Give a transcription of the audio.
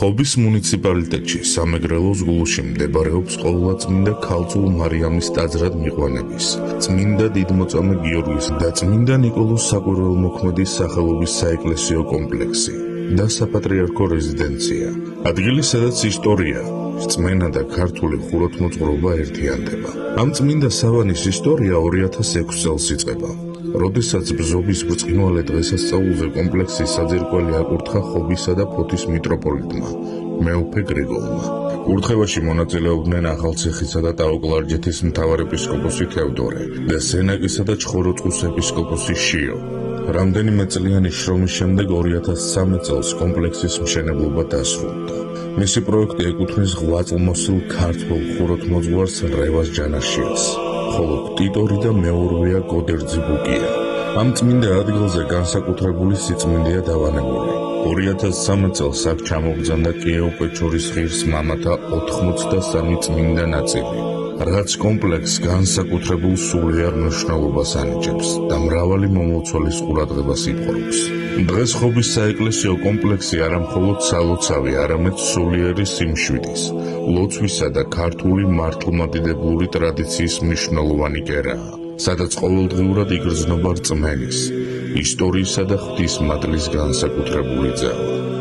ხობის მუნიციპალიტეტში სამეგრელოს გულში მდებარეობს ყოვლადწმინდა ქალწულ მარიამის ტაძრად მიყვანების, წმინდა დიდმოწამე გიორგის და წმინდა ნიკოლოზ საკვირველთმოქმედის სახელობის საეკლესიო კომპლექსი და საპატრიარქო რეზიდენცია. ადგილი, სადაც ისტორია, რწმენა და ქართული ხუროთმოძღვრობა ერთიანდება. ამ წმინდა სავანის ისტორია 2006 წელს იწყება, როდესაც ბზობის ბრწყინვალე დღესასწაულზე კომპლექსის საძირკველი აკურთხა ხობისა და ფოთის მიტროპოლიტმა, მეუფე გრიგოლმა. კურთხევაში მონაწილეობდნენ ახალციხისა და ტაო-კლარჯეთის მთავარეპისკოპოსი თევდორე და სენაკისა და ჩხოროწყუს ეპისკოპოსი შიო. რამდენიმე წლიანი შრომის შემდეგ 2013 წელს კომპლექსის მშენებლობა დასრულდა. მისი პროექტი ეკუთვნის ღვაწლმოსილ ქართველ ხუროთმოძღვარს რევაზ ჯანაშიას, ხოლო ტიტორი და მეორეა გოდერძი ბუკია. ამ წმინდა ადგილზე განსაკუთრებული სიწმინდეა დავანებული. 2013 წელს აქ ჩამოგზავნდა კიევ-პეჩორის ღირს მამათა 83 წმინდა ნაწილი, რაც კომპლექსს განსაკუთრებულ სულიერ მნიშვნელობას ანიჭებს და მრავალი მომლოცველის ყურადღებას იპყრობს. დღეს ხობის საეკლესიო კომპლექსი არა მხოლოდ სალოცავი, არამედ სულიერი სიმშვიდის, ლოცვისა და ქართული მართლმადიდებლური ტრადიციის მნიშვნელოვანი კერაა, სადაც ყოველდღიურად იგრძნობა რწმენის, ისტორიისა და ღვთისმადლის განსაკუთრებული ძალა.